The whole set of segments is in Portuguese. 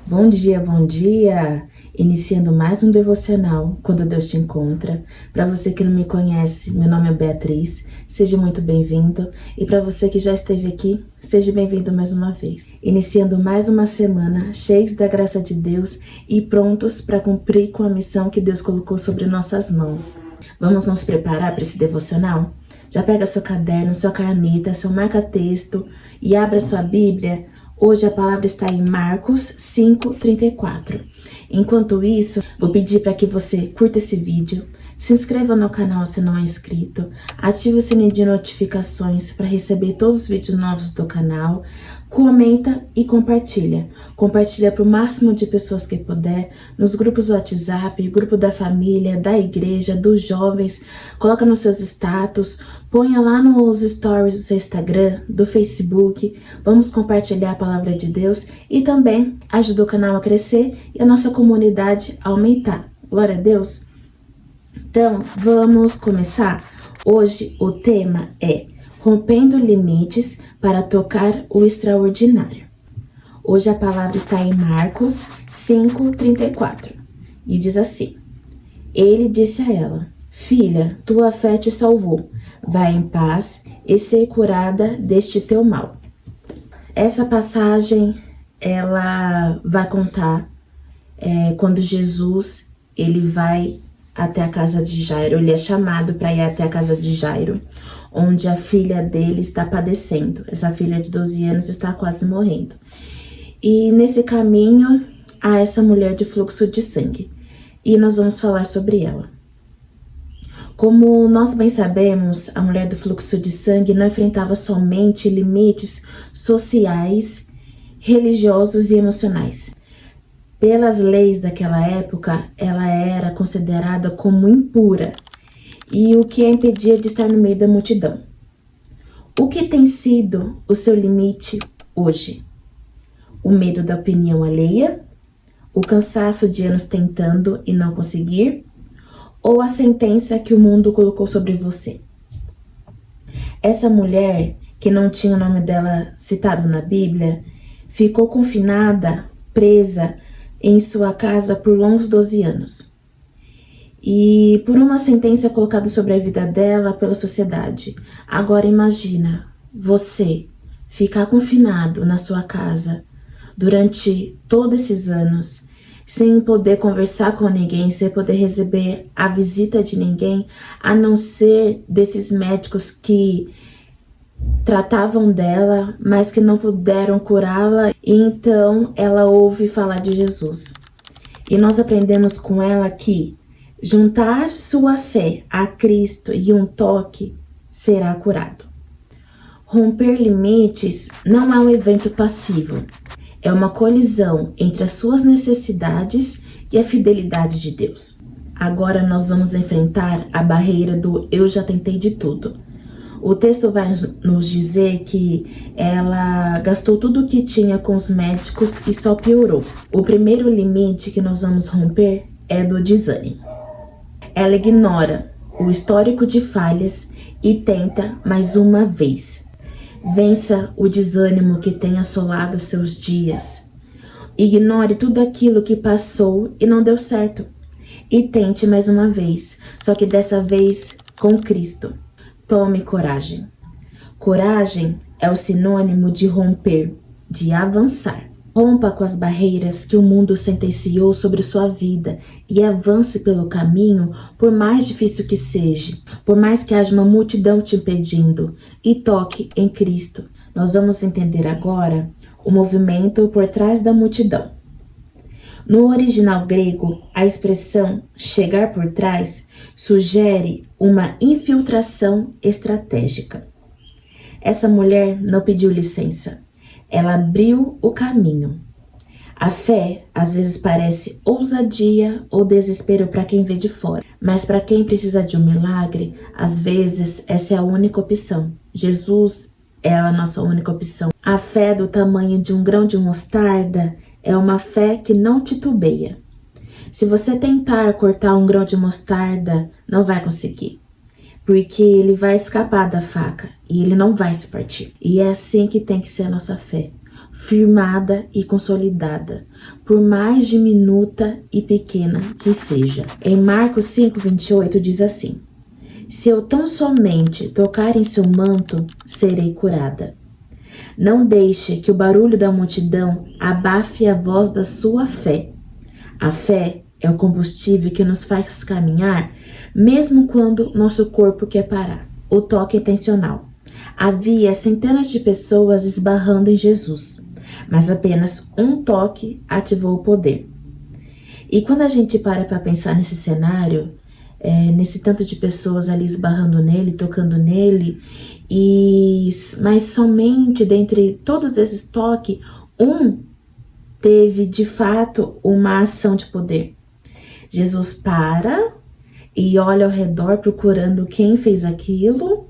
Bom dia, bom dia! Iniciando mais um devocional Quando Deus Te Encontra. Para você que não me conhece, meu nome é Beatriz, seja muito bem-vindo. E para você que já esteve aqui, seja bem-vindo mais uma vez. Iniciando mais uma semana, cheios da graça de Deus e prontos para cumprir com a missão que Deus colocou sobre nossas mãos. Vamos nos preparar para esse devocional? Já pega seu caderno, sua caneta, seu marca-texto e abra sua Bíblia. Hoje a palavra está em Marcos 5:34. Enquanto isso, vou pedir para que você curta esse vídeo, se inscreva no canal se não é inscrito, ative o sininho de notificações para receber todos os vídeos novos do canal, comenta e compartilha. Compartilha para o máximo de pessoas que puder, nos grupos do WhatsApp, grupo da família, da igreja, dos jovens, coloca nos seus status, ponha lá nos stories do seu Instagram, do Facebook. Vamos compartilhar a palavra de Deus e também ajuda o canal a crescer e a nossa comunidade a aumentar. Glória a Deus! Então, vamos começar. Hoje o tema é Rompendo Limites para Tocar o Extraordinário. Hoje a palavra está em Marcos 5:34 e diz assim: Ele disse a ela: Filha, tua fé te salvou. Vai em paz e ser curada deste teu mal. Essa passagem, ela vai contar quando Jesus, ele vai até a casa de Jairo. Ele é chamado para ir até a casa de Jairo, onde a filha dele está padecendo. Essa filha de 12 anos está quase morrendo. E nesse caminho, há essa mulher de fluxo de sangue. E nós vamos falar sobre ela. Como nós bem sabemos, a mulher do fluxo de sangue não enfrentava somente limites sociais, religiosos e emocionais. Pelas leis daquela época, ela era considerada como impura, e o que a impedia de estar no meio da multidão. O que tem sido o seu limite hoje? O medo da opinião alheia? O cansaço de anos tentando e não conseguir? Ou a sentença que o mundo colocou sobre você? Essa mulher, que não tinha o nome dela citado na Bíblia, ficou confinada, presa em sua casa por longos 12 anos. E por uma sentença colocada sobre a vida dela pela sociedade. Agora imagina você ficar confinado na sua casa durante todos esses anos, sem poder conversar com ninguém, sem poder receber a visita de ninguém, a não ser desses médicos que tratavam dela, mas que não puderam curá-la, e então ela ouve falar de Jesus. E nós aprendemos com ela que juntar sua fé a Cristo e um toque será curado. Romper limites não é um evento passivo, é uma colisão entre as suas necessidades e a fidelidade de Deus. Agora nós vamos enfrentar a barreira do eu já tentei de tudo. O texto vai nos dizer que ela gastou tudo o que tinha com os médicos e só piorou. O primeiro limite que nós vamos romper é do desânimo. Ela ignora o histórico de falhas e tenta mais uma vez. Vença o desânimo que tem assolado seus dias. Ignore tudo aquilo que passou e não deu certo. E tente mais uma vez, só que dessa vez com Cristo. Tome coragem. Coragem é o sinônimo de romper, de avançar. Rompa com as barreiras que o mundo sentenciou sobre sua vida e avance pelo caminho, por mais difícil que seja, por mais que haja uma multidão te impedindo, e toque em Cristo. Nós vamos entender agora o movimento por trás da multidão. No original grego, a expressão chegar por trás sugere uma infiltração estratégica. Essa mulher não pediu licença, ela abriu o caminho. A fé às vezes parece ousadia ou desespero para quem vê de fora, mas para quem precisa de um milagre, às vezes essa é a única opção. Jesus é a nossa única opção. A fé do tamanho de um grão de mostarda é uma fé que não titubeia. Se você tentar cortar um grão de mostarda, não vai conseguir, porque ele vai escapar da faca e ele não vai se partir. E é assim que tem que ser a nossa fé. firmada e consolidada, por mais diminuta e pequena que seja. Em Marcos 5:28 diz assim: se eu tão somente tocar em seu manto, serei curada. Não deixe que o barulho da multidão abafe a voz da sua fé. A fé é o combustível que nos faz caminhar, mesmo quando nosso corpo quer parar. O toque intencional. Havia centenas de pessoas esbarrando em Jesus, mas apenas um toque ativou o poder. E quando a gente para pensar nesse cenário, nesse tanto de pessoas ali esbarrando nele, tocando nele, mas somente dentre todos esses toques, um teve de fato uma ação de poder. Jesus para e olha ao redor procurando quem fez aquilo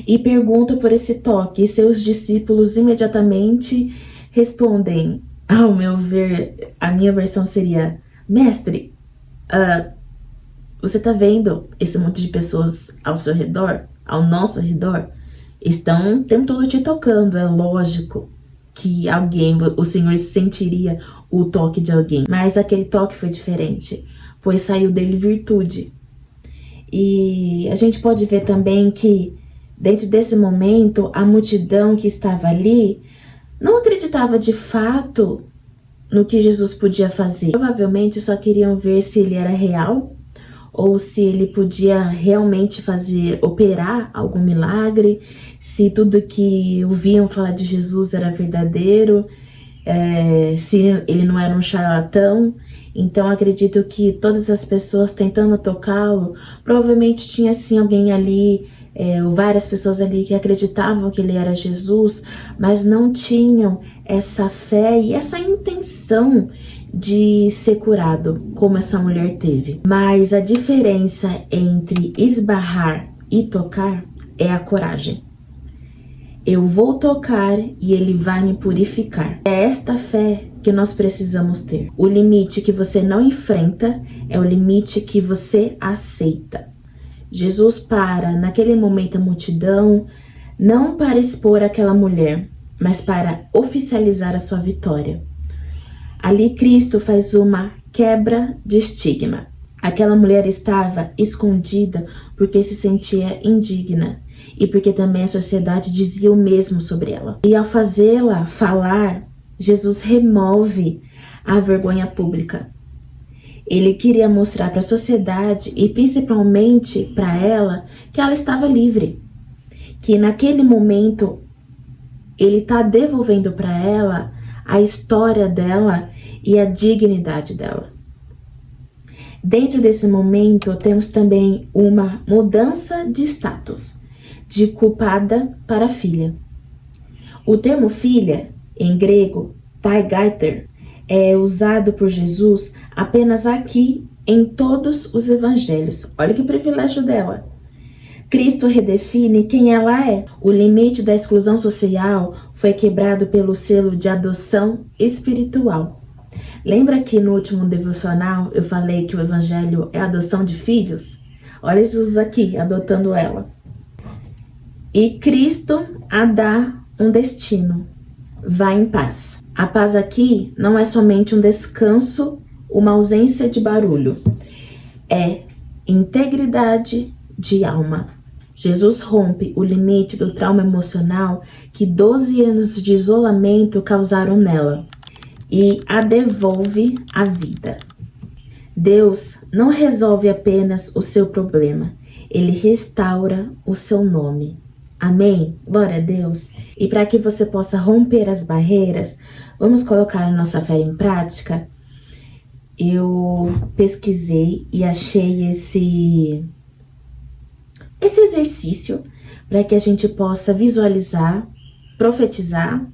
e pergunta por esse toque, e seus discípulos imediatamente respondem, ao meu ver, a minha versão seria: mestre, você tá vendo esse monte de pessoas ao seu redor, ao nosso redor? Estão o tempo todo te tocando. É lógico que o Senhor sentiria o toque de alguém. Mas aquele toque foi diferente, pois saiu dele virtude. E a gente pode ver também que dentro desse momento, a multidão que estava ali não acreditava de fato no que Jesus podia fazer. Provavelmente só queriam ver se ele era real, ou se ele podia realmente operar algum milagre, se tudo que ouviam falar de Jesus era verdadeiro, se ele não era um charlatão. Então acredito que todas as pessoas tentando tocá-lo, provavelmente tinha sim alguém ali, ou várias pessoas ali que acreditavam que ele era Jesus, mas não tinham essa fé e essa intenção de ser curado, como essa mulher teve. Mas a diferença entre esbarrar e tocar é a coragem. Eu vou tocar e ele vai me purificar. É esta fé que nós precisamos ter. O limite que você não enfrenta é o limite que você aceita. Jesus para naquele momento a multidão, não para expor aquela mulher, mas para oficializar a sua vitória. Ali Cristo faz uma quebra de estigma. Aquela mulher estava escondida porque se sentia indigna e porque também a sociedade dizia o mesmo sobre ela. E ao fazê-la falar, Jesus remove a vergonha pública. Ele queria mostrar para a sociedade e principalmente para ela que ela estava livre. Que naquele momento ele está devolvendo para ela a história dela e a dignidade dela. Dentro desse momento, temos também uma mudança de status, de culpada para filha. O termo filha, em grego, taigaiter, é usado por Jesus apenas aqui em todos os evangelhos. Olha que privilégio dela. Cristo redefine quem ela é. O limite da exclusão social foi quebrado pelo selo de adoção espiritual. Lembra que no último devocional eu falei que o evangelho é adoção de filhos? Olha Jesus aqui, adotando ela. E Cristo a dá um destino. Vá em paz. A paz aqui não é somente um descanso, uma ausência de barulho. É integridade de alma. Jesus rompe o limite do trauma emocional que 12 anos de isolamento causaram nela e a devolve à vida. Deus não resolve apenas o seu problema, ele restaura o seu nome. Amém? Glória a Deus. E para que você possa romper as barreiras, vamos colocar a nossa fé em prática. Eu pesquisei e achei esse exercício para que a gente possa visualizar, profetizar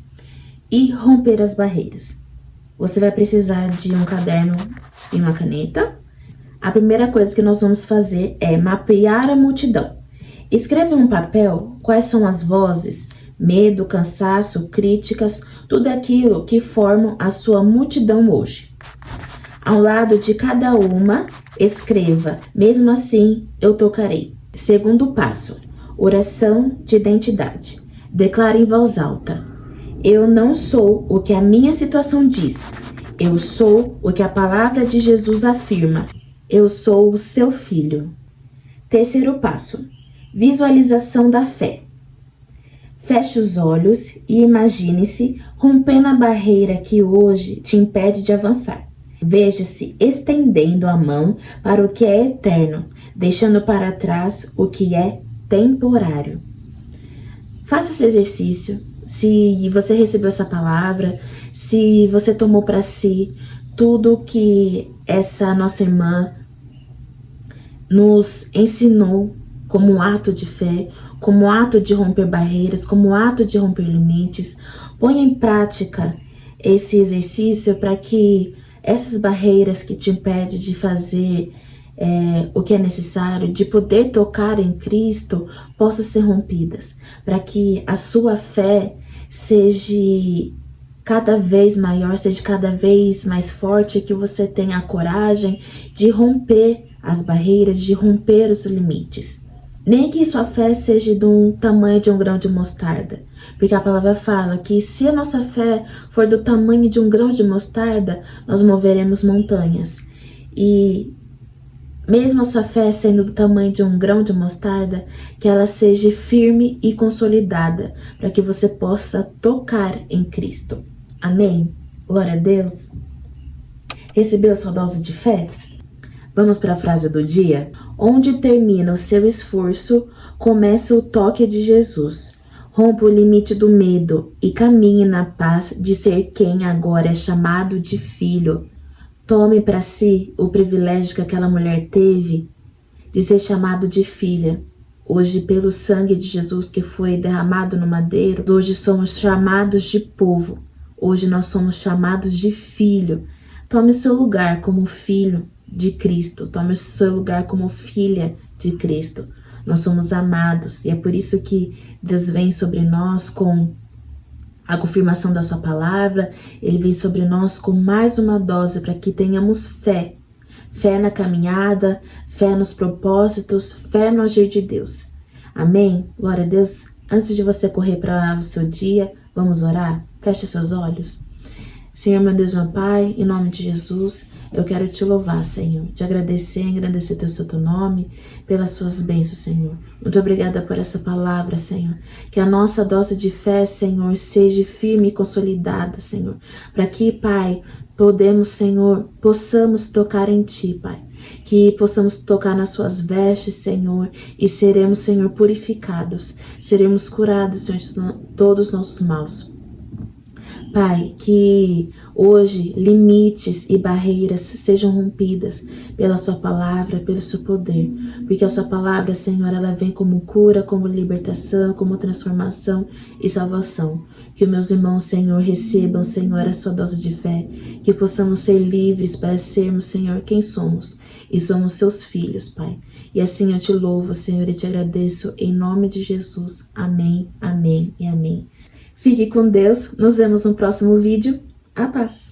e romper as barreiras. Você vai precisar de um caderno e uma caneta. A primeira coisa que nós vamos fazer é mapear a multidão. Escreva em um papel quais são as vozes, medo, cansaço, críticas, tudo aquilo que formam a sua multidão hoje. Ao lado de cada uma, escreva: mesmo assim, eu tocarei. Segundo passo, oração de identidade. Declare em voz alta: Eu não sou o que a minha situação diz. Eu sou o que a palavra de Jesus afirma. Eu sou o seu filho. Terceiro passo: visualização da fé. Feche os olhos e imagine-se rompendo a barreira que hoje te impede de avançar. Veja-se estendendo a mão para o que é eterno, deixando para trás o que é temporário. Faça esse exercício. Se você recebeu essa palavra, se você tomou para si tudo que essa nossa irmã nos ensinou como um ato de fé, como um ato de romper barreiras, como um ato de romper limites, ponha em prática esse exercício para que essas barreiras que te impedem de fazer o que é necessário, de poder tocar em Cristo, possam ser rompidas, para que a sua fé seja cada vez maior, seja cada vez mais forte, que você tenha a coragem de romper as barreiras, de romper os limites. Nem que sua fé seja do tamanho de um grão de mostarda, porque a palavra fala que se a nossa fé for do tamanho de um grão de mostarda, nós moveremos montanhas. E mesmo a sua fé sendo do tamanho de um grão de mostarda, que ela seja firme e consolidada, para que você possa tocar em Cristo. Amém? Glória a Deus. Recebeu sua dose de fé? Vamos para a frase do dia? Onde termina o seu esforço, começa o toque de Jesus. Rompa o limite do medo e caminhe na paz de ser quem agora é chamado de filho. Tome para si o privilégio que aquela mulher teve de ser chamado de filha. Hoje, pelo sangue de Jesus que foi derramado no madeiro, hoje somos chamados de povo. Hoje nós somos chamados de filho. Tome seu lugar como filho de Cristo. Tome seu lugar como filha de Cristo. Nós somos amados e é por isso que Deus vem sobre nós com a confirmação da sua palavra. Ele vem sobre nós com mais uma dose para que tenhamos fé. Fé na caminhada, fé nos propósitos, fé no agir de Deus. Amém? Glória a Deus. Antes de você correr para o seu dia, vamos orar? Feche seus olhos. Senhor, meu Deus, meu Pai, em nome de Jesus, eu quero te louvar, Senhor, te agradecer, engrandecer teu santo nome, pelas suas bênçãos, Senhor. Muito obrigada por essa palavra, Senhor. Que a nossa dose de fé, Senhor, seja firme e consolidada, Senhor. Para que, Pai, possamos tocar em Ti, Pai. Que possamos tocar nas suas vestes, Senhor, e seremos, Senhor, purificados. Seremos curados, Senhor, de todos os nossos maus. Pai, que hoje limites e barreiras sejam rompidas pela sua palavra, pelo seu poder. Porque a sua palavra, Senhor, ela vem como cura, como libertação, como transformação e salvação. Que os meus irmãos, Senhor, recebam, Senhor, a sua dose de fé. Que possamos ser livres para sermos, Senhor, quem somos. E somos seus filhos, Pai. E assim eu te louvo, Senhor, e te agradeço em nome de Jesus. Amém, amém e amém. Fique com Deus, nos vemos no próximo vídeo. A paz!